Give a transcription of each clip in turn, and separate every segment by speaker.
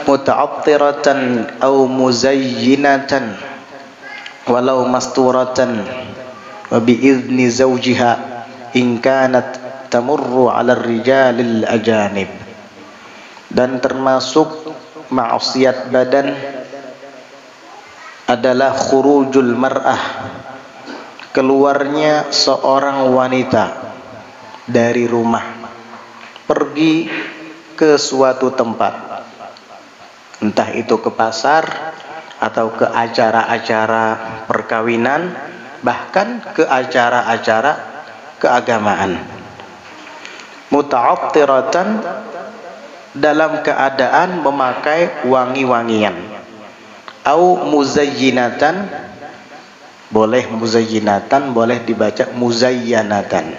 Speaker 1: muta'attiratan aw muzayyinatan walau masturatan wa bi'izni zawjiha in kanat tamurru 'ala ar-rijalil ajanib. Dan termasuk maksiat badan adalah khurujul mar'ah, keluarnya seorang wanita dari rumah pergi ke suatu tempat, entah itu ke pasar atau ke acara-acara perkawinan, bahkan ke acara-acara keagamaan. Muta'attiratan, dalam keadaan memakai wangi-wangian. Au muzayyinatan, boleh muzayyinatan, boleh dibaca muzayyanatan.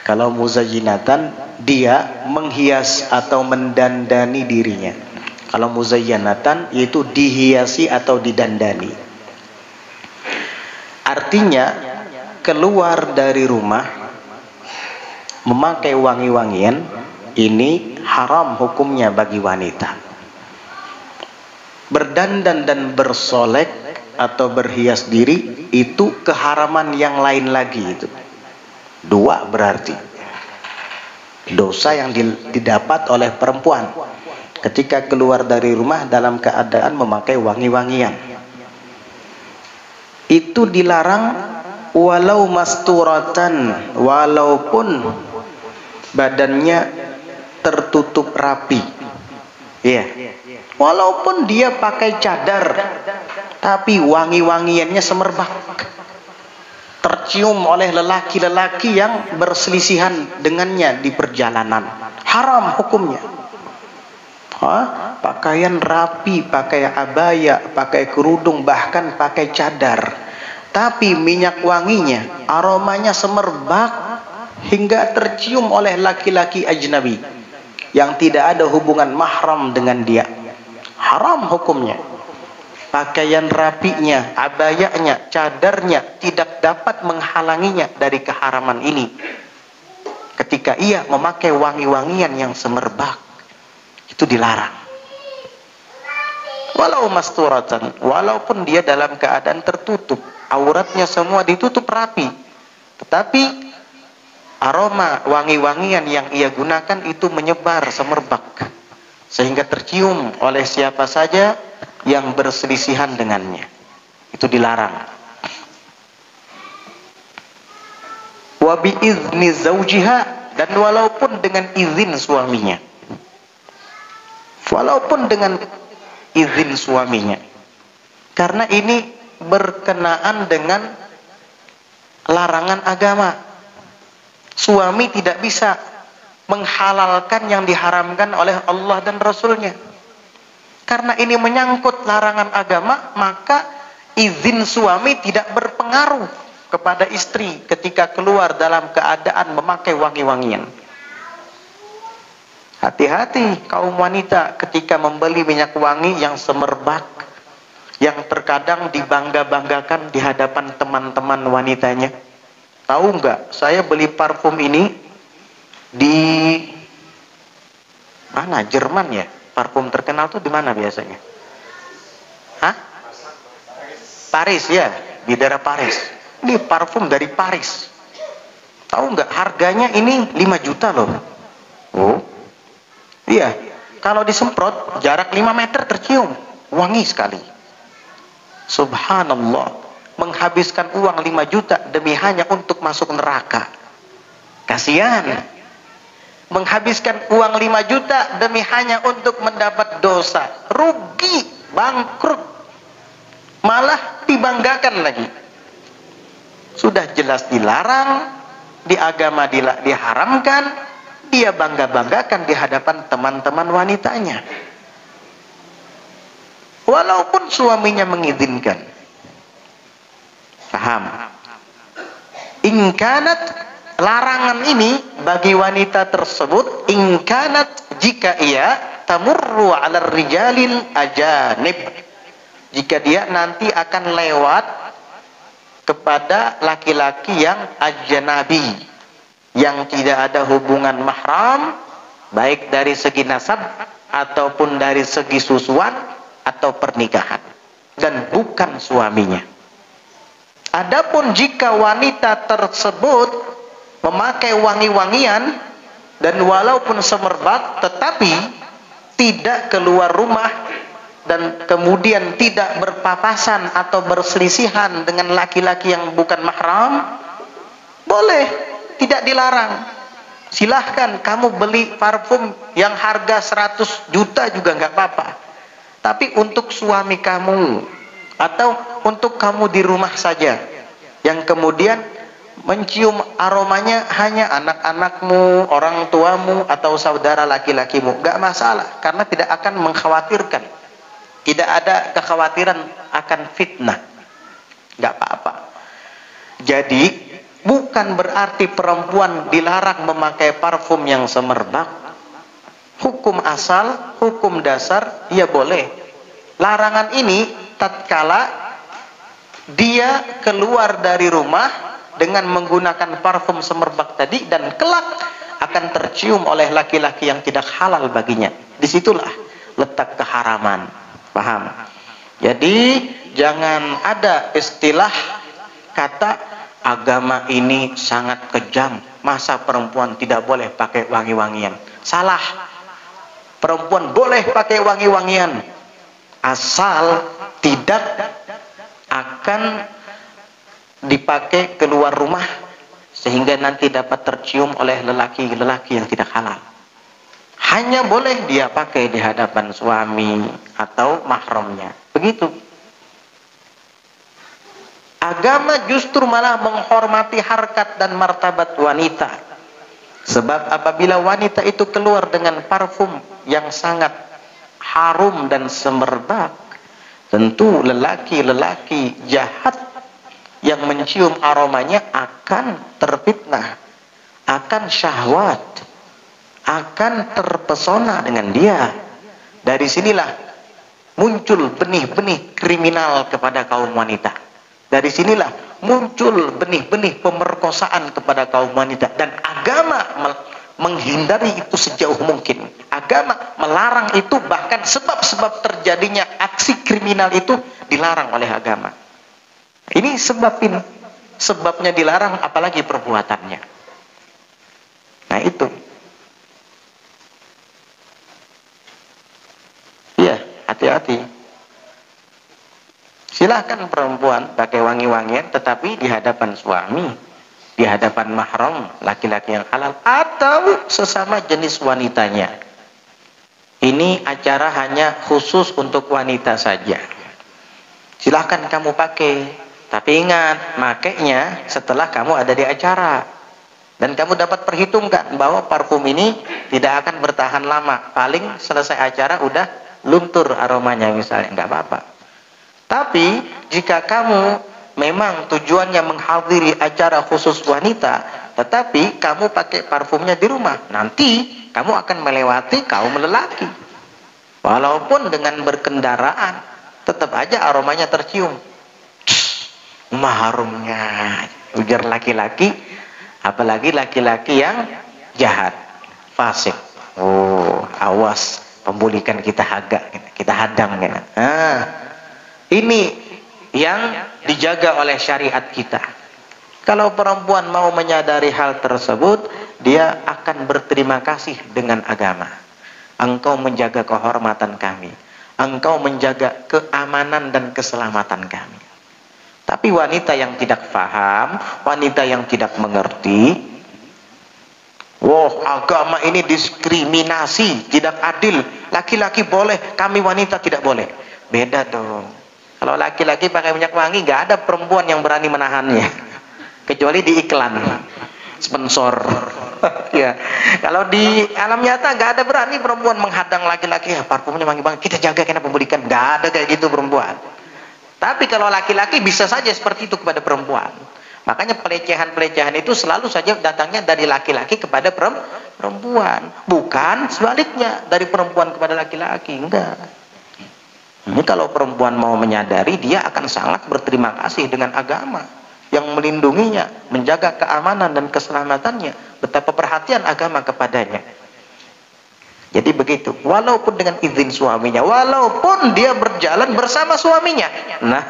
Speaker 1: Kalau muzayyinatan, dia menghias atau mendandani dirinya. Kalau muzayyanatan, yaitu dihiasi atau didandani. Artinya, keluar dari rumah memakai wangi-wangian, ini haram hukumnya bagi wanita. Berdandan dan bersolek atau berhias diri, itu keharaman yang lain lagi. Itu dua berarti dosa yang didapat oleh perempuan ketika keluar dari rumah dalam keadaan memakai wangi-wangian. Itu dilarang walau masturatan, walaupun badannya tertutup rapi. Iya. Walaupun dia pakai cadar, tapi wangi-wangiannya semerbak, tercium oleh lelaki-lelaki yang berselisihan dengannya di perjalanan. Haram hukumnya. Pakaian rapi, pakai abaya, pakai kerudung, bahkan pakai cadar, tapi minyak wanginya, aromanya semerbak hingga tercium oleh laki-laki ajnabi yang tidak ada hubungan mahram dengan dia. Haram hukumnya. Pakaian rapinya, abayanya, cadarnya tidak dapat menghalanginya dari keharaman ini ketika ia memakai wangi-wangian yang semerbak. Itu dilarang. Walau masturatan, walaupun dia dalam keadaan tertutup, auratnya semua ditutup rapi, tetapi aroma wangi-wangian yang ia gunakan itu menyebar semerbak sehingga tercium oleh siapa saja yang berselisihan dengannya. Itu dilarang. Wa bi izni zaujiha, dan walaupun dengan izin suaminya. Walaupun dengan izin suaminya. Karena ini berkenaan dengan larangan agama. Suami tidak bisa menghalalkan yang diharamkan oleh Allah dan Rasulnya. Karena ini menyangkut larangan agama, maka izin suami tidak berpengaruh kepada istri ketika keluar dalam keadaan memakai wangi-wangian. Hati-hati kaum wanita ketika membeli minyak wangi yang semerbak, yang terkadang dibangga-banggakan di hadapan teman-teman wanitanya. Tahu nggak, saya beli parfum ini di mana? Jerman ya? Parfum terkenal tuh di mana biasanya? Hah? Paris ya, di daerah Paris. Ini parfum dari Paris. Tahu nggak, harganya ini 5 juta loh. Oh, iya. Kalau disemprot jarak 5 meter tercium, wangi sekali. Subhanallah. Menghabiskan uang 5 juta demi hanya untuk masuk neraka. Kasihan. Menghabiskan uang 5 juta demi hanya untuk mendapat dosa. Rugi, bangkrut. Malah dibanggakan lagi. Sudah jelas dilarang, di agama diharamkan, dia bangga-banggakan di hadapan teman-teman wanitanya. Walaupun suaminya mengizinkan. Paham? Ingkanat, larangan ini bagi wanita tersebut, ingkanat, jika ia tamurru 'ala rijalil ajanib, jika dia nanti akan lewat kepada laki-laki yang ajnabi, yang tidak ada hubungan mahram, baik dari segi nasab ataupun dari segi susuan atau pernikahan, dan bukan suaminya. Adapun jika wanita tersebut memakai wangi-wangian dan walaupun semerbak tetapi tidak keluar rumah dan kemudian tidak berpapasan atau berselisihan dengan laki-laki yang bukan mahram, boleh, tidak dilarang. Silahkan kamu beli parfum yang harga 100 juta juga nggak apa-apa. Tapi untuk suami kamu atau untuk kamu di rumah saja, yang kemudian mencium aromanya hanya anak-anakmu, orang tuamu, atau saudara laki-lakimu, nggak masalah, karena tidak akan mengkhawatirkan. Tidak ada kekhawatiran akan fitnah, nggak apa-apa. Jadi bukan berarti perempuan dilarang memakai parfum yang semerbak. Hukum asal, hukum dasar, ya boleh. Larangan ini tatkala dia keluar dari rumah dengan menggunakan parfum semerbak tadi dan kelak akan tercium oleh laki-laki yang tidak halal baginya. Disitulah letak keharaman. Paham? Jadi jangan ada istilah kata agama ini sangat kejam, masa perempuan tidak boleh pakai wangi-wangian. Salah. Perempuan boleh pakai wangi-wangian asal tidak akan dipakai keluar rumah sehingga nanti dapat tercium oleh lelaki-lelaki yang tidak halal. Hanya boleh dia pakai di hadapan suami atau mahramnya. Begitu. Agama justru malah menghormati harkat dan martabat wanita. Sebab apabila wanita itu keluar dengan parfum yang sangat harum dan semerbak, tentu lelaki-lelaki jahat yang mencium aromanya akan terfitnah, akan syahwat, akan terpesona dengan dia. Dari sinilah muncul benih-benih kriminal kepada kaum wanita. Dari sinilah muncul benih-benih pemerkosaan kepada kaum wanita, dan agama menghindari itu sejauh mungkin. Agama melarang itu, bahkan sebab-sebab terjadinya aksi kriminal itu dilarang oleh agama. Ini sebabnya dilarang, apalagi perbuatannya. Nah itu. Iya, hati-hati. Silahkan perempuan pakai wangi-wangian, tetapi di hadapan suami, di hadapan mahram laki-laki yang halal atau sesama jenis wanitanya. Ini acara hanya khusus untuk wanita saja. Silahkan kamu pakai, tapi ingat, makainya setelah kamu ada di acara. Dan kamu dapat perhitungkan bahwa parfum ini tidak akan bertahan lama. Paling selesai acara udah luntur aromanya misalnya, nggak apa-apa. Tapi jika kamu memang tujuannya menghadiri acara khusus wanita, tetapi kamu pakai parfumnya di rumah, nanti kamu akan melewati kaum lelaki. Walaupun dengan berkendaraan, tetap aja aromanya tercium. Maharumnya, ujar laki-laki, apalagi laki-laki yang jahat, fasik. Oh, awas, pembulikan kita hadam. Ini yang dijaga oleh syariat kita. Kalau perempuan mau menyadari hal tersebut, dia akan berterima kasih dengan agama. Engkau menjaga kehormatan kami, engkau menjaga keamanan dan keselamatan kami. Tapi wanita yang tidak paham, wanita yang tidak mengerti, wah, agama ini diskriminasi, tidak adil, laki-laki boleh, kami wanita tidak boleh. Beda dong. Kalau laki-laki pakai minyak wangi, nggak ada perempuan yang berani menahannya, kecuali di iklan sponsor. Ya, kalau di alam nyata nggak ada berani perempuan menghadang laki-laki. Ya, parfumnya wangi banget, kita jaga karena pembulikan. Nggak ada kayak gitu perempuan. Tapi kalau laki-laki bisa saja seperti itu kepada perempuan. Makanya pelecehan-pelecehan itu selalu saja datangnya dari laki-laki kepada perempuan, bukan sebaliknya dari perempuan kepada laki-laki. Enggak. Ini kalau perempuan mau menyadari, dia akan sangat berterima kasih dengan agama yang melindunginya, menjaga keamanan dan keselamatannya. Betapa perhatian agama kepadanya. Jadi begitu, walaupun dengan izin suaminya, walaupun dia berjalan bersama suaminya. Nah,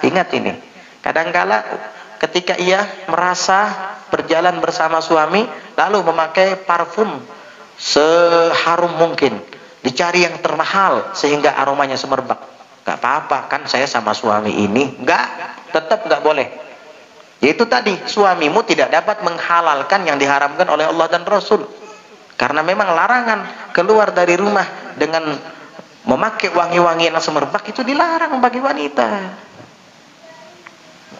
Speaker 1: ingat ini. Kadangkala ketika ia merasa berjalan bersama suami, lalu memakai parfum seharum mungkin, dicari yang termahal sehingga aromanya semerbak. Gak apa-apa, kan saya sama suami ini. Tetap gak boleh. Yaitu tadi, suamimu tidak dapat menghalalkan yang diharamkan oleh Allah dan Rasul. Karena memang larangan keluar dari rumah dengan memakai wangi-wangian yang semerbak itu dilarang bagi wanita.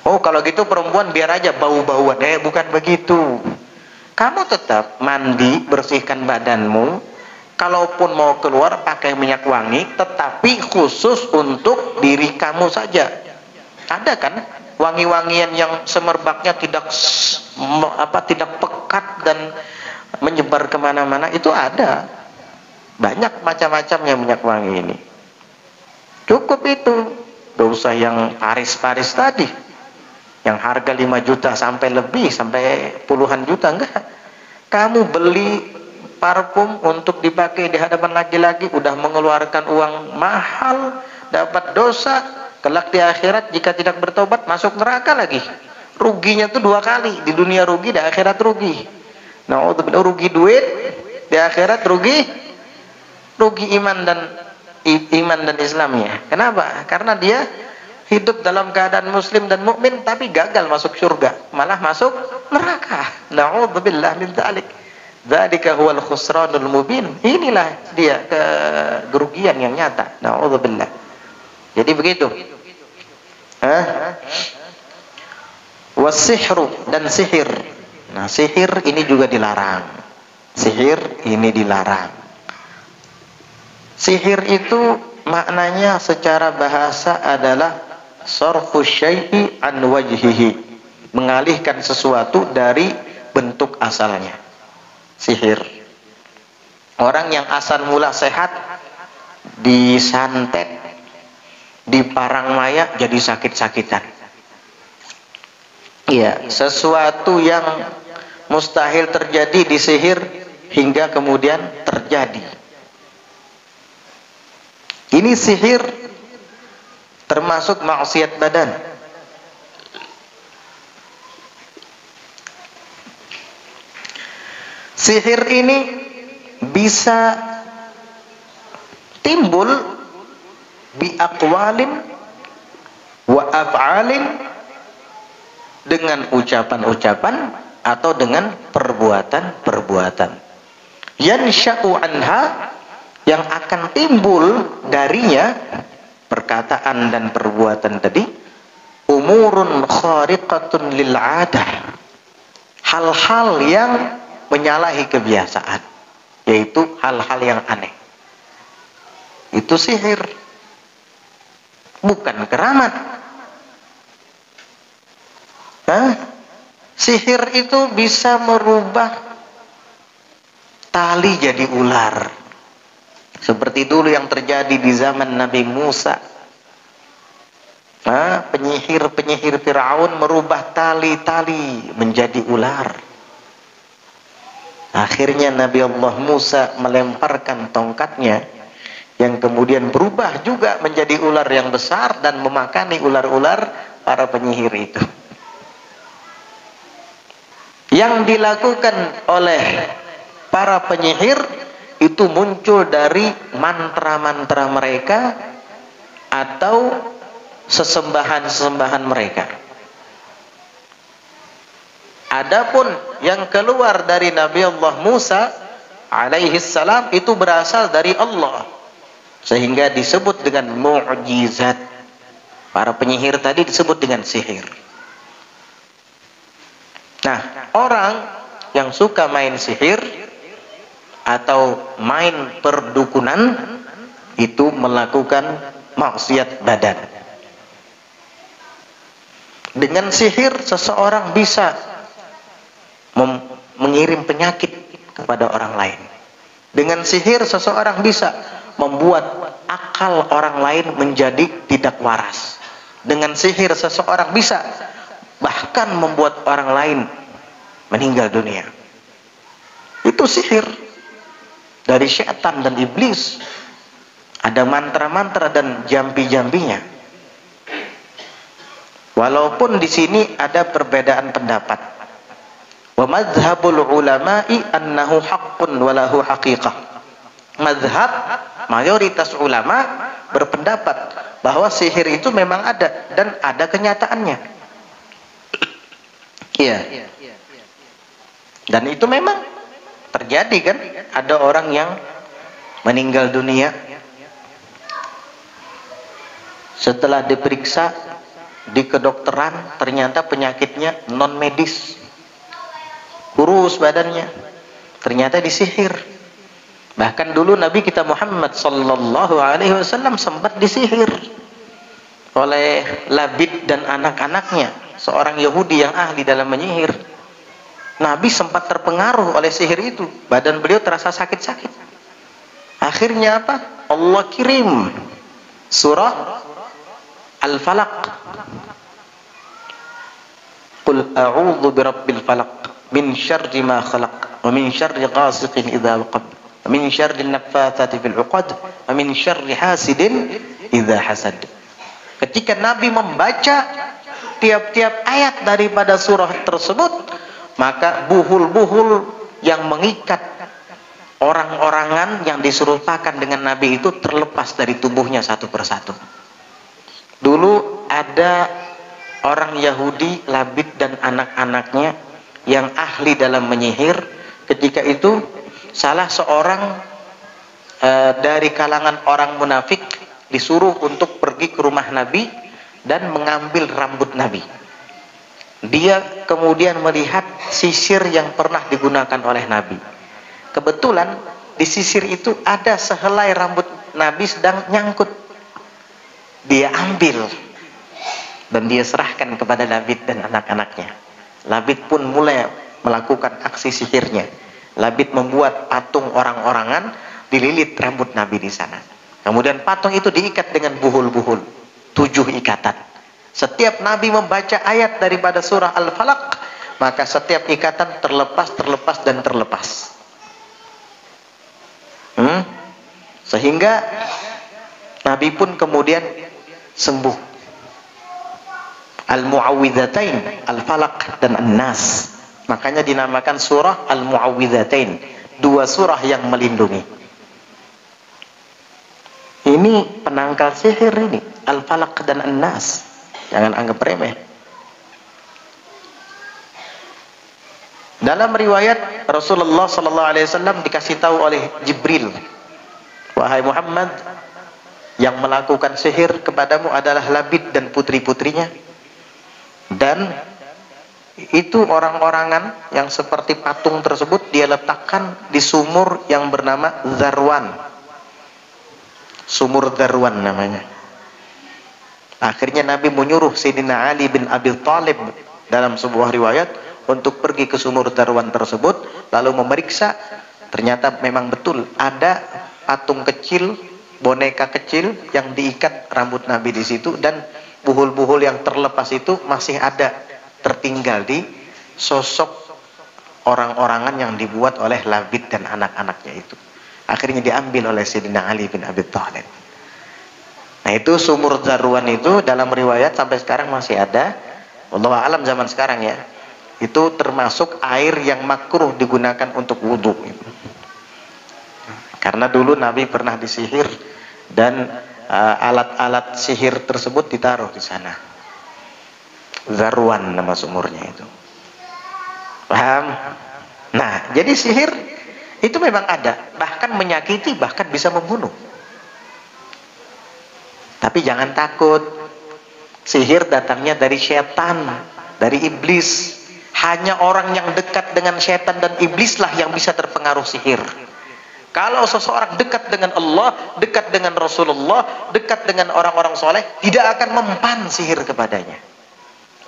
Speaker 1: Oh, kalau gitu perempuan biar aja bau-bauan. Bukan begitu. Kamu tetap mandi, bersihkan badanmu. Kalaupun mau keluar pakai minyak wangi, tetapi khusus untuk diri kamu saja. Ada kan wangi-wangian yang semerbaknya tidak pekat dan menyebar kemana-mana, itu ada banyak macam-macamnya minyak wangi ini. Cukup itu, gak usah yang Paris tadi yang harga 5 juta sampai lebih, sampai puluhan juta. Enggak, kamu beli parfum untuk dipakai di hadapan laki-laki udah mengeluarkan uang mahal, dapat dosa, kelak di akhirat jika tidak bertobat masuk neraka lagi. Ruginya tuh 2 kali, di dunia rugi, di akhirat rugi. Na'udzubillah, rugi duit, di akhirat rugi iman dan Islamnya. Kenapa? Karena dia hidup dalam keadaan muslim dan mukmin tapi gagal masuk surga, malah masuk neraka. Na'udzubillah min dzalik. Dzalika huwal khusranul mubin. Inilah dia kerugian yang nyata. Na'udzubillah. Jadi begitu. Wasihru, dan sihir. Nah, sihir ini juga dilarang. Sihir ini dilarang. Sihir itu maknanya secara bahasa adalah sarfu syai'i an wajhihi, mengalihkan sesuatu dari bentuk asalnya. Sihir. Orang yang asal mula sehat disantet, diparang maya jadi sakit-sakitan. Iya, sesuatu yang mustahil terjadi disihir hingga kemudian terjadi. Ini sihir termasuk maksiat badan. Sihir ini bisa timbul bi aqwalin wa af'alin, dengan ucapan-ucapan atau dengan perbuatan-perbuatan. Yansha'u anha, yang akan timbul darinya perkataan dan perbuatan tadi, umurun khariqatun lil 'adah, hal-hal yang menyalahi kebiasaan, yaitu hal-hal yang aneh. Itu sihir, bukan keramat. Sihir itu bisa merubah tali jadi ular, seperti dulu yang terjadi di zaman Nabi Musa. Penyihir Firaun merubah tali-tali menjadi ular. Akhirnya Nabi Allah Musa melemparkan tongkatnya yang kemudian berubah juga menjadi ular yang besar dan memakani ular-ular para penyihir itu. Yang dilakukan oleh para penyihir itu muncul dari mantra-mantra mereka atau sesembahan-sesembahan mereka. Adapun yang keluar dari Nabi Allah Musa alaihi salam itu berasal dari Allah, sehingga disebut dengan mu'jizat. Para penyihir tadi disebut dengan sihir. Nah, orang yang suka main sihir atau main perdukunan itu melakukan maksiat badan. Dengan sihir seseorang bisa mengirim penyakit kepada orang lain. Dengan sihir seseorang bisa membuat akal orang lain menjadi tidak waras. Dengan sihir seseorang bisa bahkan membuat orang lain meninggal dunia. Itu sihir. dari syaitan dan iblis. Ada mantra-mantra dan jambi-jambinya. Walaupun di sini ada perbedaan pendapat. Wa madhhabul ulama'i annahu haqqun wa lahu haqiqah. Madhab mayoritas ulama berpendapat bahwa sihir itu memang ada dan ada kenyataannya. Iya. Dan itu memang terjadi kan? Ada orang yang meninggal dunia setelah diperiksa di kedokteran, ternyata penyakitnya non medis, kurus badannya, ternyata disihir. Bahkan dulu Nabi kita Muhammad sallallahu alaihi wasallam sempat disihir oleh Labid dan anak-anaknya, seorang Yahudi yang ahli dalam menyihir. Nabi sempat terpengaruh oleh sihir itu, badan beliau terasa sakit-sakit. Akhirnya apa? Allah kirim surah Al-Falaq. Qul a'udzu birabbil falaq min syarri ma khalaq wa min syarri ghasiqin idza waqab wa min syarri an-naffatsati fil 'uqad wa min syarri hasidin idza hasad. Ketika Nabi membaca tiap-tiap ayat daripada surah tersebut, maka buhul-buhul yang mengikat orang-orangan yang diserupakan dengan Nabi itu terlepas dari tubuhnya satu persatu. Dulu ada orang Yahudi, Labid dan anak-anaknya yang ahli dalam menyihir. Ketika itu salah seorang dari kalangan orang munafik disuruh untuk pergi ke rumah Nabi dan mengambil rambut Nabi. Dia kemudian melihat sisir yang pernah digunakan oleh Nabi. Kebetulan di sisir itu ada sehelai rambut Nabi sedang nyangkut. Dia ambil dan dia serahkan kepada Labid dan anak-anaknya. Labid pun mulai melakukan aksi sihirnya. Labid membuat patung orang-orangan, dililit rambut Nabi di sana. Kemudian patung itu diikat dengan buhul-buhul, 7 ikatan. Setiap Nabi membaca ayat daripada surah Al-Falaq, maka setiap ikatan terlepas dan terlepas. Sehingga Nabi pun kemudian sembuh. Al-Mu'awwidzatain, Al-Falaq dan An-Nas. Makanya dinamakan surah Al-Mu'awwidzatain, 2 surah yang melindungi. Ini penangkal sihir ini, Al-Falaq dan An-Nas. Jangan anggap remeh. Dalam riwayat Rasulullah sallallahu alaihi wasallam dikasih tahu oleh Jibril, wahai Muhammad, yang melakukan sihir kepadamu adalah Labid dan putri-putrinya, dan itu orang-orangan yang seperti patung tersebut dia letakkan di sumur yang bernama Zarwan. Sumur Zarwan namanya. Akhirnya Nabi menyuruh Sayyidina Ali bin Abi Thalib dalam sebuah riwayat untuk pergi ke sumur Zarwan tersebut, lalu memeriksa. Ternyata memang betul ada patung kecil, boneka kecil yang diikat rambut Nabi di situ, dan buhul-buhul yang terlepas itu masih ada tertinggal di sosok orang-orangan yang dibuat oleh Labid dan anak-anaknya itu. Akhirnya diambil oleh Sayyidina Ali bin Abi Thalib. Nah, itu sumur Zarwan itu dalam riwayat sampai sekarang masih ada. Wallahu a'lam zaman sekarang ya. Itu termasuk air yang makruh digunakan untuk wudhu. Karena dulu Nabi pernah disihir dan alat-alat sihir tersebut ditaruh di sana. Zarwan nama sumurnya itu. Paham? Nah, jadi sihir itu memang ada, bahkan menyakiti, bahkan bisa membunuh. Tapi jangan takut. Sihir datangnya dari setan, dari iblis. Hanya orang yang dekat dengan setan dan iblislah yang bisa terpengaruh sihir. Kalau seseorang dekat dengan Allah, dekat dengan Rasulullah, dekat dengan orang-orang soleh, tidak akan mempan sihir kepadanya.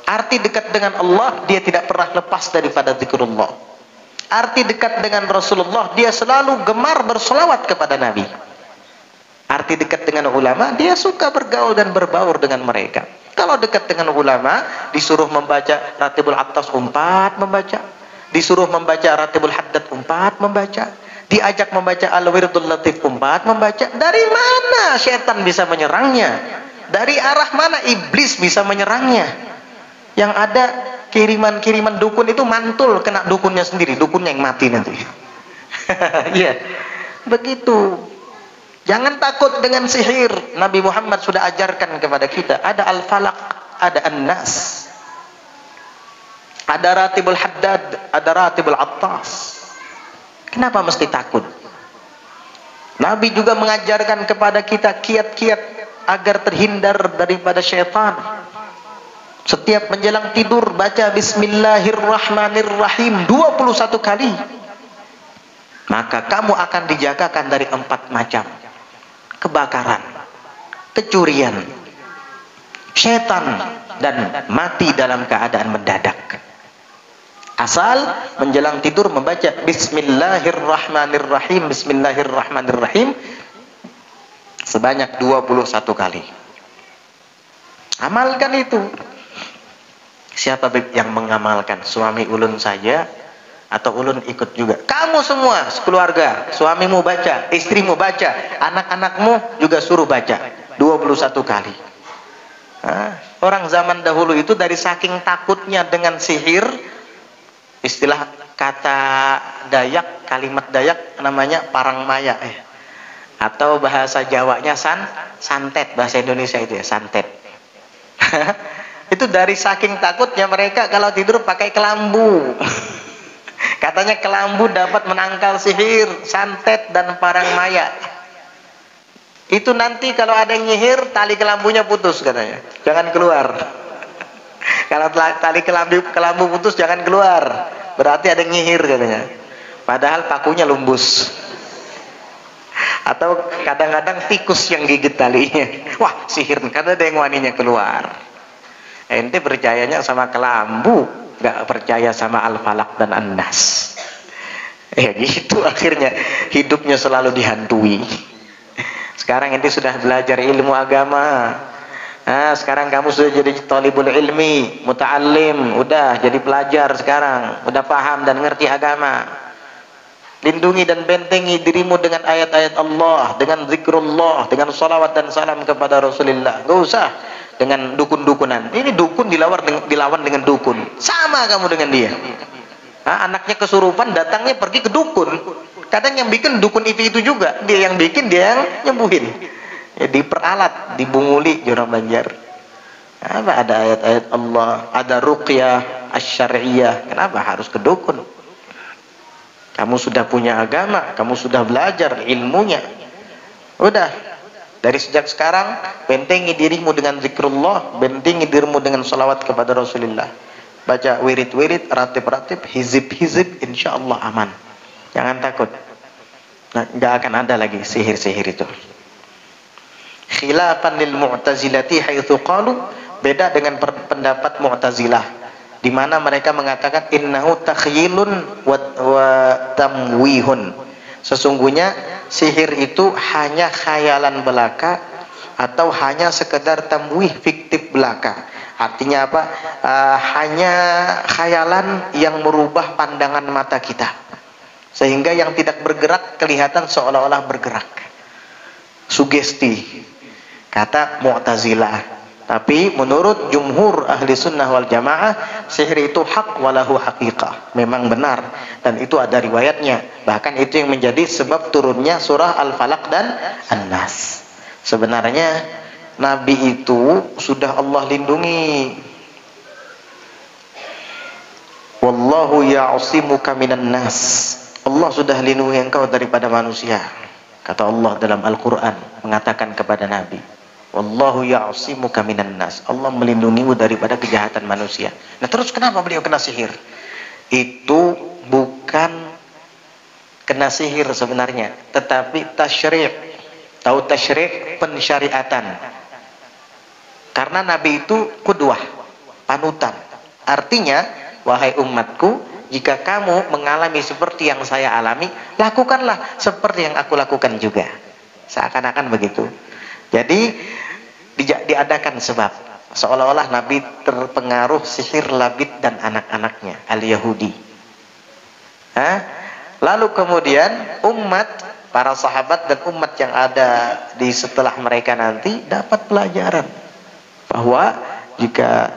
Speaker 1: Arti dekat dengan Allah, dia tidak pernah lepas daripada zikrullah. Arti dekat dengan Rasulullah, dia selalu gemar berselawat kepada Nabi. Arti dekat dengan ulama, dia suka bergaul dan berbaur dengan mereka. Kalau dekat dengan ulama, disuruh membaca Ratibul Attas 4 membaca, disuruh membaca Ratibul Haddad 4 membaca, Diajak membaca Al-Wirdul Latif 4, membaca, dari mana setan bisa menyerangnya? Dari arah mana iblis bisa menyerangnya? Yang ada kiriman-kiriman dukun itu mantul kena dukunnya sendiri, dukunnya yang mati nanti. Iya, begitu. Jangan takut dengan sihir. Nabi Muhammad sudah ajarkan kepada kita. Ada Al-Falaq, ada An-Nas, ada Ratibul Haddad, ada Ratibul Attas. Kenapa mesti takut? Nabi juga mengajarkan kepada kita kiat-kiat agar terhindar daripada syaitan. Setiap menjelang tidur baca Bismillahirrahmanirrahim 21 kali. Maka kamu akan dijagakan dari 4 macam kebakaran, kecurian, syaitan, dan mati dalam keadaan mendadak. Asal menjelang tidur membaca Bismillahirrahmanirrahim, Bismillahirrahmanirrahim sebanyak 21 kali. Amalkan itu. Siapa yang mengamalkan? Suami ulun saja atau ulun ikut juga? Kamu semua sekeluarga, suamimu baca, istrimu baca, anak-anakmu juga suruh baca 21 kali. Orang zaman dahulu itu dari saking takutnya dengan sihir, istilah kata Dayak, kalimat Dayak namanya parangmaya, atau bahasa Jawanya santet, bahasa Indonesia itu ya santet. Itu dari saking takutnya mereka kalau tidur pakai kelambu. Katanya kelambu dapat menangkal sihir, santet, dan parangmaya. Itu nanti kalau ada yang nyihir, tali kelambunya putus katanya, jangan keluar. Kalau tali kelambu putus, jangan keluar, berarti ada yang nyihir katanya. Padahal pakunya lumbus. Atau kadang-kadang tikus yang gigit talinya. Wah, sihir, karena ada yang waninya keluar. Ente percayanya sama kelambu, gak percaya sama Al-Falaq dan An-Nas. Ya gitu akhirnya hidupnya selalu dihantui. Sekarang ente sudah belajar ilmu agama. Sekarang kamu sudah jadi thalibul ilmi, muta'allim, udah jadi pelajar sekarang, udah paham dan ngerti agama. Lindungi dan bentengi dirimu dengan ayat-ayat Allah, dengan zikrullah, dengan salawat dan salam kepada Rasulullah. Gak usah dengan dukun-dukunan. Ini dukun dilawan dengan dukun. Sama kamu dengan dia. Anaknya kesurupan, datangnya pergi ke dukun. Kadang yang bikin dukun itu juga. Dia yang bikin, dia yang nyembuhin. Ya, diperalat, dibunguli orang Banjar. Apa ada ayat-ayat Allah, ada ruqyah asy-syar'iyyah. Kenapa harus ke dukun? Kamu sudah punya agama, kamu sudah belajar ilmunya. Udah. Dari sejak sekarang, bentengi dirimu dengan zikrullah, bentengi dirimu dengan salawat kepada Rasulullah. Baca wirid-wirid, ratib-ratib, hizib-hizib, insya Allah aman. Jangan takut. Nggak akan ada lagi sihir-sihir itu. Khilafan lil mu'tazilati haitsu qalu, beda dengan pendapat Mu'tazilah, di mana mereka mengatakan innahu takhyilun wa tamwihun. Sesungguhnya sihir itu hanya khayalan belaka atau hanya sekedar tamwih, fiktif belaka. Artinya apa? Hanya khayalan yang merubah pandangan mata kita, sehingga yang tidak bergerak kelihatan seolah-olah bergerak. Sugesti, kata Mu'tazilah. Tapi menurut jumhur ahli sunnah wal jamaah, sihir itu hak walahu haqiqah, memang benar, dan itu ada riwayatnya. Bahkan itu yang menjadi sebab turunnya surah Al-Falaq dan An-Nas. Sebenarnya Nabi itu sudah Allah lindungi. Wallahu ya'simuka minan nas. Allah sudah lindungi engkau daripada manusia. Kata Allah dalam Al-Quran, mengatakan kepada Nabi, wallahu ya'simuka minan nas. Allah melindungimu daripada kejahatan manusia. Nah terus kenapa beliau kena sihir? Itu bukan kena sihir sebenarnya, tetapi tasyri'. Tahu tasyri'? Pensyariatan. Karena Nabi itu qudwah, panutan. Artinya, wahai umatku, jika kamu mengalami seperti yang saya alami, lakukanlah seperti yang aku lakukan juga. Seakan-akan begitu. Jadi diadakan sebab seolah-olah Nabi terpengaruh sihir Labid dan anak-anaknya Al-Yahudi.
Speaker 2: Lalu kemudian umat, para sahabat dan umat yang ada di setelah mereka nanti dapat pelajaran bahwa jika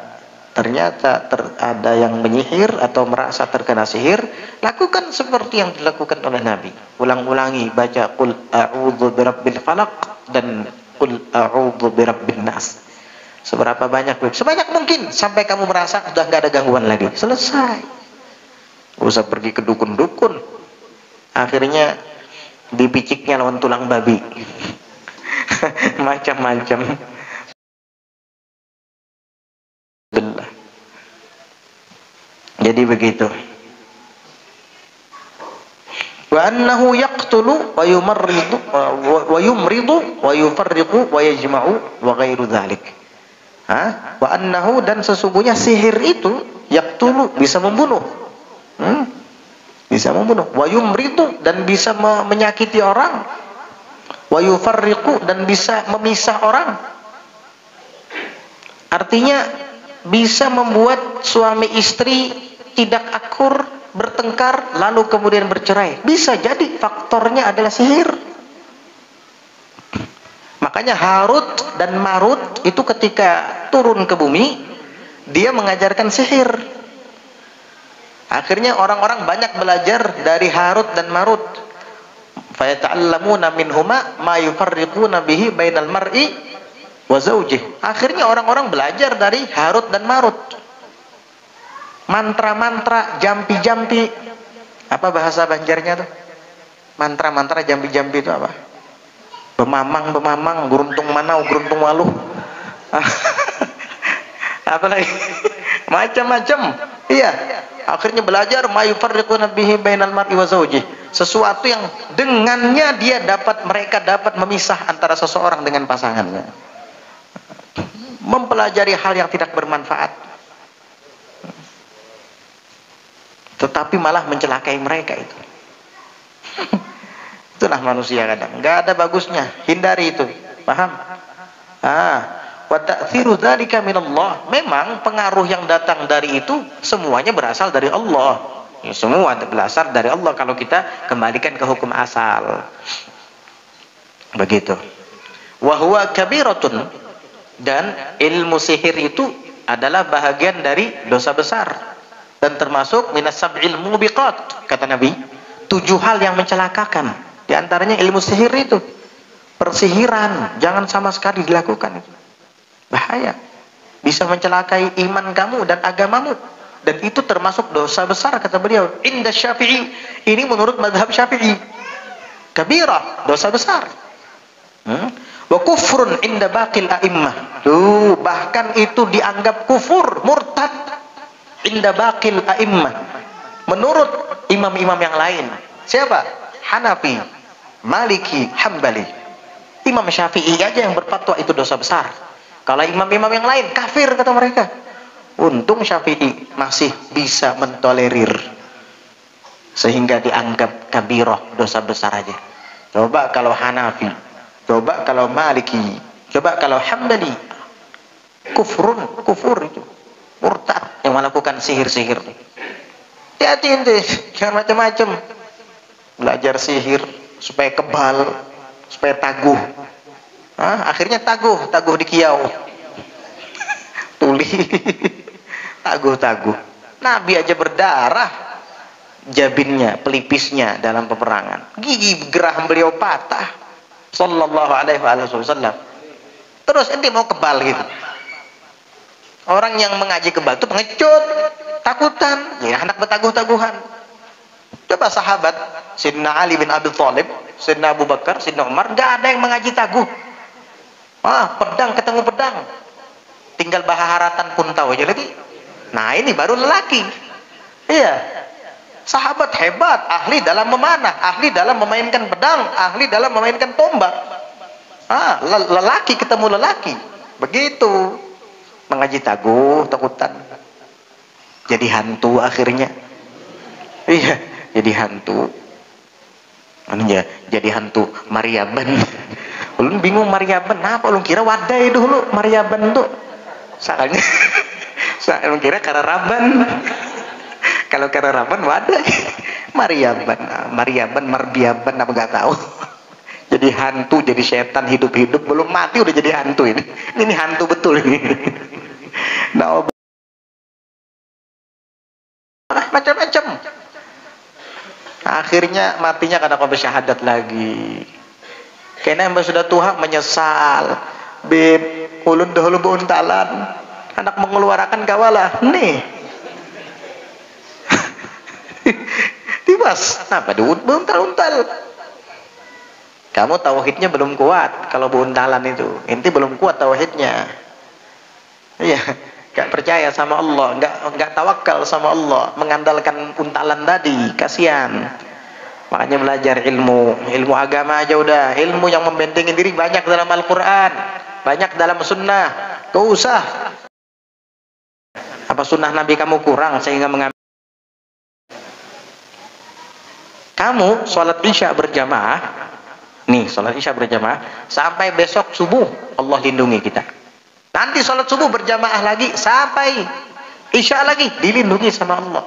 Speaker 2: ternyata ada yang menyihir atau merasa terkena sihir, lakukan seperti yang dilakukan oleh Nabi. Ulang-ulangi baca qul a'udzu birabbil falaq dan qul a'udzu birabbin nas. Seberapa banyak? Sebanyak mungkin sampai kamu merasa sudah nggak ada gangguan lagi. Selesai. Gak usah pergi ke dukun-dukun. Akhirnya dipiciknya lawan tulang babi. Macam-macam. Jadi begitu. Wa annahu yaqtulu wa yumarridu wa yumridu wa yufarriqu wa yajma'u wa ghairu dzalik. Wa annahu, dan sesungguhnya sihir itu yaqtulu, bisa membunuh. Bisa membunuh. Wa yumridu, dan bisa menyakiti orang. Wa yufarriqu, dan bisa memisah orang. Artinya bisa membuat suami istri tidak akur, bertengkar, lalu kemudian bercerai. Bisa jadi faktornya adalah sihir. Makanya Harut dan Marut itu ketika turun ke bumi, dia mengajarkan sihir. Akhirnya orang-orang banyak belajar dari Harut dan Marut. Fayata'allamuna minhuma ma yufarriquna bihi bainal mar'i wa zawjih. Akhirnya orang-orang belajar dari Harut dan Marut. Mantra-mantra, jampi-jampi. Apa bahasa Banjarnya tuh? Mantra-mantra, jampi-jampi itu apa? Bemamang-bemamang, geruntung manau, geruntung waluh. Apa lagi? Macam-macam. Iya. Akhirnya belajar mayufarriquna bihi bainal mar'i wa zawjih. Sesuatu yang dengannya mereka dapat memisah antara seseorang dengan pasangannya. Mempelajari hal yang tidak bermanfaat. Tetapi malah mencelakai mereka itu. Itulah manusia kadang. Nggak ada bagusnya. Hindari itu. Paham? Wa ta'thiru dzalika minallah. Memang pengaruh yang datang dari itu semuanya berasal dari Allah. Ya, semua berasal dari Allah kalau kita kembalikan ke hukum asal. Begitu. Wa huwa kabiratun, dan ilmu sihir itu adalah bahagian dari dosa besar. Dan termasuk minas sab'il mubiqat, kata Nabi, 7 hal yang mencelakakan. Di antaranya ilmu sihir itu. Persihiran jangan sama sekali dilakukan. Bahaya. Bisa mencelakai iman kamu dan agamamu. Dan itu termasuk dosa besar, kata beliau. Inda Syafi'i. Ini menurut mazhab Syafi'i. Kabirah, dosa besar. Wa kufrun inda baqil a'immah. Bahkan itu dianggap kufur, murtad. Inda baqil a'immah, menurut imam-imam yang lain. Siapa? Hanafi, Maliki, Hambali. Imam Syafi'i aja yang berfatwa itu dosa besar. Kalau imam-imam yang lain kafir, kata mereka. Untung Syafi'i masih bisa mentolerir sehingga dianggap kabirah, dosa besar aja. Coba kalau Hanafi, coba kalau Maliki, coba kalau Hambali, kufur itu, murtad yang melakukan sihir-sihir. Hati-hati ente, jangan macam-macam. Belajar sihir supaya kebal, supaya taguh. Akhirnya taguh di kiau. Tuli. Taguh. Nabi aja berdarah jabinnya, pelipisnya dalam peperangan. Gigi gerah beliau patah. Sallallahu alaihi wasallam. Terus ente mau kebal gitu. Orang yang mengaji kebal itu pengecut, takutan, ya anak bertaguh-taguhan. Coba sahabat Sayyidina Ali bin Abi Thalib, Sayyidina Abu Bakar, Sayyidina Umar, nggak ada yang mengaji taguh. Pedang ketemu pedang, tinggal bahaharatan pun tahu aja lagi. Nah ini baru lelaki. Iya, sahabat hebat, ahli dalam memanah, ahli dalam memainkan pedang, ahli dalam memainkan tombak. Lelaki ketemu lelaki, begitu. Mengaji taguh, takutan. Jadi hantu akhirnya. Iya, jadi hantu. Jadi hantu Mariaban. Ulun bingung Mariaban, apa ulun kira wadai dulu Mariaban tuh. Soalnya ulun kira kararaban. Kalau kararaban wadai. Marbiaban apa nggak tahu. Jadi hantu, jadi setan hidup-hidup, belum mati udah jadi hantu ini. Ini hantu betul ini. Nah, macam-macam. Akhirnya matinya karena kau bersyahadat lagi. Karena yang sudah tua menyesal. Beb, ulun dahulu beuntalan. Anak mengeluarkan kawalah. Nih. Tibas, apa beuntal-untal. Kamu tauhidnya belum kuat kalau beuntalan itu. Inti belum kuat tauhidnya. Iya, enggak percaya sama Allah, enggak tawakal sama Allah, mengandalkan untalan tadi, kasihan. Makanya belajar ilmu agama aja udah. Ilmu yang membentengi diri banyak dalam Al-Qur'an, banyak dalam sunnah. Gak usah. Apa sunnah Nabi kamu kurang sehingga mengambil? Kamu sholat isya berjamaah, nih sholat isya berjamaah sampai besok subuh, Allah lindungi kita. Nanti sholat subuh berjamaah lagi sampai isya lagi, dilindungi sama Allah.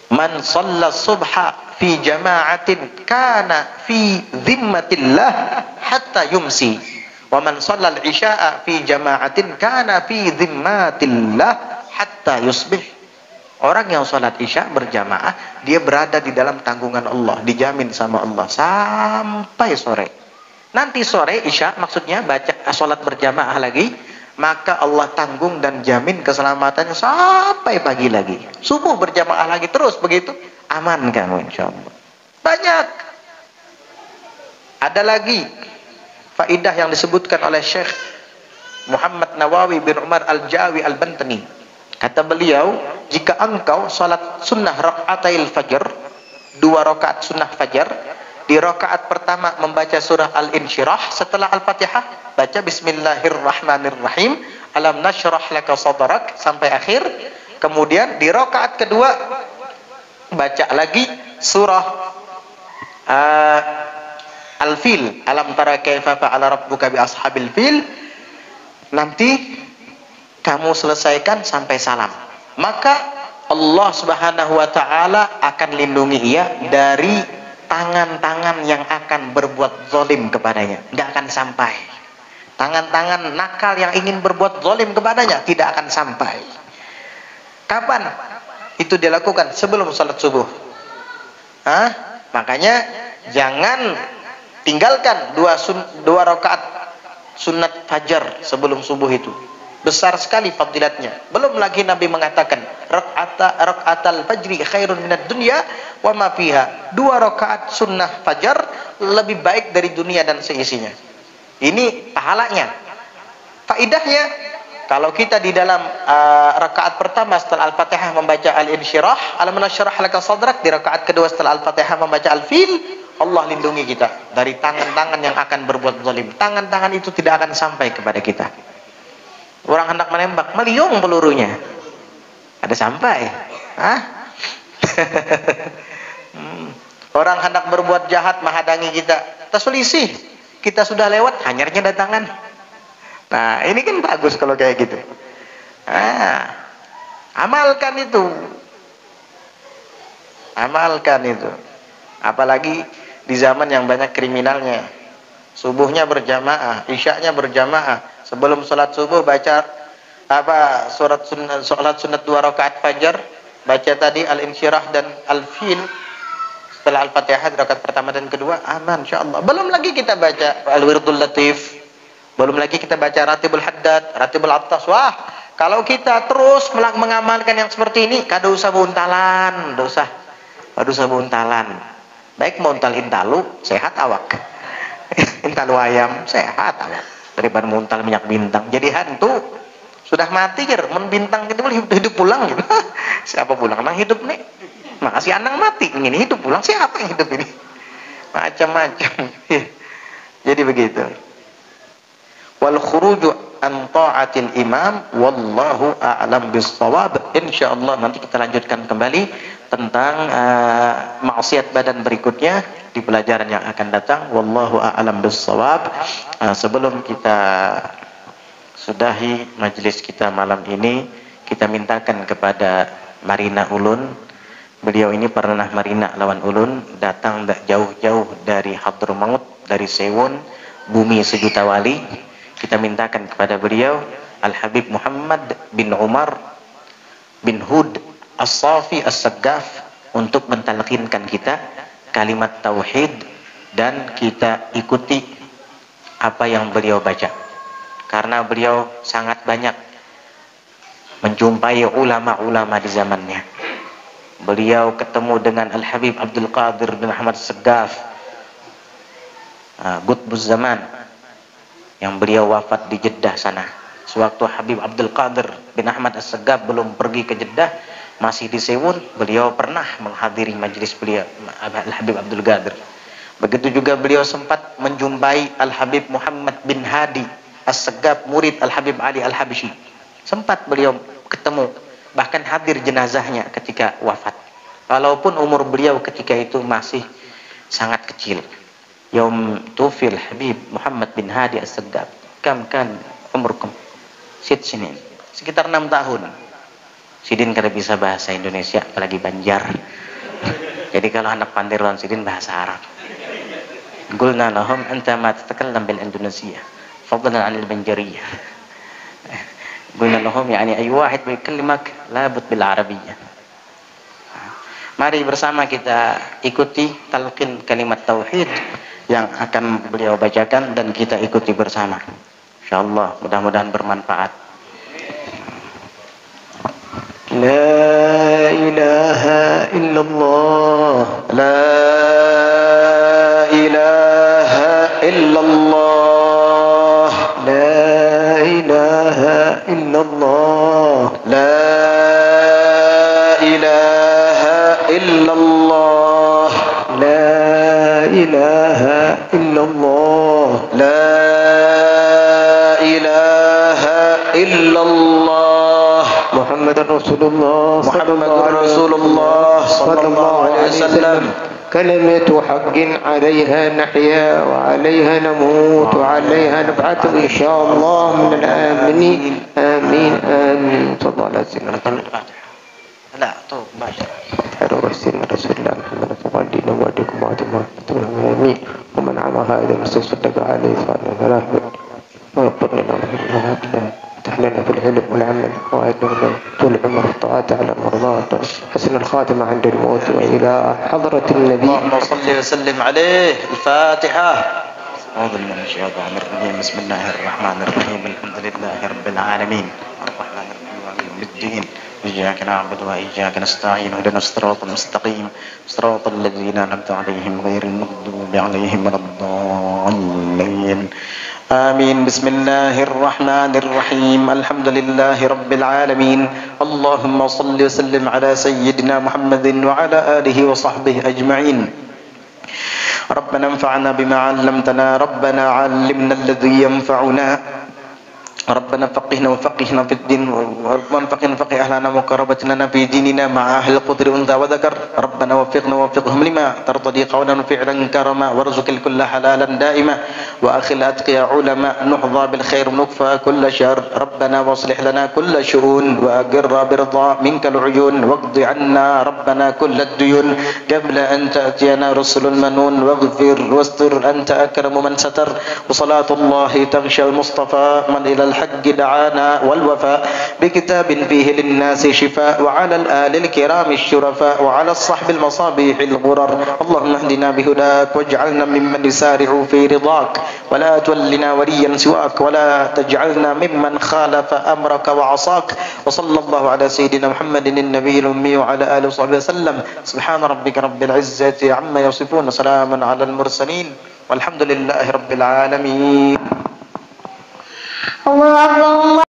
Speaker 2: Man shalla subha fi jama'atin kana fi dhimmatillah hatta yumsi, wa man shalla al-isya'a fi jama'atin kana fi dhimmatillah hatta yusbih. Orang yang sholat isya berjamaah, dia berada di dalam tanggungan Allah, dijamin sama Allah sampai sore. Nanti sore isya maksudnya baca sholat berjamaah lagi, maka Allah tanggung dan jamin keselamatannya sampai pagi lagi. Subuh berjamaah lagi, terus begitu, aman kamu insya Allah. Banyak. Ada lagi faidah yang disebutkan oleh Syekh Muhammad Nawawi bin Umar Al-Jawi Al-Bantani. Kata beliau, jika engkau salat sunnah rakaatil fajr, 2 rakaat sunnah fajar, di rakaat pertama membaca surah Al-Insyirah, setelah Al-Fatihah baca Bismillahirrahmanirrahim, alam nashrah laka sadrak sampai akhir. Kemudian di rakaat kedua baca lagi surah Al-Fil, alam tara kaifa fa'ala rabbuka bi ashabil fil. Nanti kamu selesaikan sampai salam, maka Allah Subhanahu wa ta'ala akan lindungi ia dari tangan-tangan yang akan berbuat zalim kepadanya. Tidak akan sampai. Tangan-tangan nakal yang ingin berbuat zalim kepadanya tidak akan sampai. Kapan itu dilakukan? Sebelum salat subuh. Makanya jangan tinggalkan 2 rakaat sunat fajar sebelum subuh itu. Besar sekali fadilatnya. Belum lagi Nabi mengatakan rakaatal fajri khairun minad dunya wa ma fiha. 2 rakaat sunnah fajar lebih baik dari dunia dan seisinya. Ini pahalanya. Faidahnya, kalau kita di dalam rakaat pertama setelah Al-Fatihah membaca Al-Insyirah, alam nashrah laka sadrak, di rakaat kedua setelah Al-Fatihah membaca Al-Fil, Allah lindungi kita dari tangan-tangan yang akan berbuat zalim. Tangan-tangan itu tidak akan sampai kepada kita. Orang hendak menembak, meliung pelurunya. Ada sampai. Orang hendak berbuat jahat menghadangi kita, terselisih. Kita sudah lewat, hanyarnya datangan. Nah, ini kan bagus kalau kayak gitu. Amalkan itu. Amalkan itu. Apalagi di zaman yang banyak kriminalnya. Subuhnya berjamaah, isyaknya berjamaah. Sebelum sholat subuh baca sholat sunat 2 rakaat fajar, baca tadi Al-Insyirah dan Al-Fil. Setelah Al-Fatihah rakaat pertama dan kedua, aman insyaallah. Belum lagi kita baca Al-Wirdul Latif, belum lagi kita baca Ratibul Haddad, Ratibul Attas. Wah, kalau kita terus mengamalkan yang seperti ini, kada usah buntalan, kada usah buntalan. Baik mau untal intalu, sehat awak. Intalu ayam, sehat awak. Daripada muntal minyak bintang jadi hantu, sudah mati ger, men bintang itu hidup pulang gitu. Siapa pulang? Nang hidup nih, makasih anang mati ini hidup pulang, siapa yang hidup ini? Macam-macam. Jadi begitu. Wal khuruju an ta'atil imam wallahu a'lam bis-shawab. Insyaallah nanti kita lanjutkan kembali tentang maksiat badan berikutnya di pelajaran yang akan datang. Wallahu a'lam bis-shawab. Sebelum kita sudahi majelis kita malam ini, kita mintakan kepada Marina Ulun. Beliau ini pernah marina lawan Ulun, datang tak jauh-jauh dari Hadramaut, dari Sewon, bumi sejuta wali. Kita mintakan kepada beliau Al-Habib Muhammad bin Umar bin Hud As-Safi As-Saggaf untuk mentalqinkan kita kalimat tauhid, dan kita ikuti apa yang beliau baca, karena beliau sangat banyak menjumpai ulama-ulama di zamannya. Beliau ketemu dengan Al-Habib Abdul Qadir bin Ahmad As-Saggaf, Qutbuz Zaman, yang beliau wafat di Jeddah sana. Sewaktu Habib Abdul Qadir bin Ahmad As-Saggaf belum pergi ke Jeddah, masih di Sewun, beliau pernah menghadiri majelis beliau Al-Habib Abdul Qadir. Begitu juga beliau sempat menjumpai Al-Habib Muhammad bin Hadi As-Saggaf, murid Al-Habib Ali Al-Habsyi. Sempat beliau ketemu, bahkan hadir jenazahnya ketika wafat. Walaupun umur beliau ketika itu masih sangat kecil. Yaum tufil Habib Muhammad bin Hadi As-Saggaf, kam kan umurkum? Sinin. Sekitar 6 tahun. Sidin kada bisa bahasa Indonesia, apalagi Banjar. Jadi kalau anak pandai lawan Sidin bahasa Arab. Qulna lahum anta ma tatakallam bil Indonesia fadlan 'anil Banjariyah. Qulna lahum yani ay wahid yukallimak labud bil Arabiyyah. Mari bersama kita ikuti talqin kalimat tauhid yang akan beliau bacakan, dan kita ikuti bersama. Insyaallah mudah-mudahan bermanfaat. La ilaha illallah, la ilaha illallah, la ilaha illallah, la ilaha illallah, la ilaha illallah, la ilaha illallah. محمد رسول الله صلى الله عليه وسلم. كلمة حق عليها نحيا وعليها نموت وعليها نبعث إن شاء الله من الآمنين. آمين آمين. صلى الله عليه وسلم. لا طب باشا. حلو رسول الله محمد فقدنا وعدكم وعدكم آمين. ومن عمها إذا مستشفى عليه فعلنا ويغفر لنا تحلنا في العلم والعمل وأدنا طول العمر الطاعات على مرضات حسن الخاتمة عند الموت وإلى حضرة النبي. اللهم صل وسلم عليه. الفاتحة. أعوذ بالله من الشيطان الرجيم. بسم الله الرحمن الرحيم. الحمد لله رب العالمين الرحمن الرحيم مالك يوم الدين. إياك نعبد وإياك نستعين. اهدنا الصراط المستقيم صراط الذين أنعمت عليهم غير المغضوب عليهم ولا الضالين. آمين. بسم الله الرحمن الرحيم. الحمد لله رب العالمين. اللهم صل وسلم على سيدنا محمد وعلى آله وصحبه أجمعين. ربنا انفعنا بما علمتنا. ربنا علمنا الذي ينفعنا. ربنا فقهنا وفقهنا في الدين وانفقنا وفقه أهلنا وقربتنا في ديننا مع أهل القدر أنثى وذكر. ربنا وفقنا ووفقهم لما ترتضي قولا وفعلا كرما وارزق الكل حلالا دائما وأخل أتقيا علماء نحظى بالخير ونكفى كل شر. ربنا واصلح لنا كل شؤون وأقر برضا منك العيون واقض عنا ربنا كل الديون قبل أن تأتينا رسل المنون واغفر واستر أنت أكرم من ستر. وصلاة الله تغشى المصطفى من إلى الحق دعانا والوفاء بكتاب فيه للناس شفاء وعلى الآل الكرام الشرفاء وعلى الصحب المصابيح الغرر. اللهم اهدنا بهداك واجعلنا ممن يسارع في رضاك ولا تولنا وليا سواك ولا تجعلنا ممن خالف أمرك وعصاك. وصلى الله على سيدنا محمد النبي الأمي وعلى آله وصحبه وسلم. سبحان ربك رب العزة عما يصفون. سلام على المرسلين والحمد لله رب العالمين.
Speaker 3: الله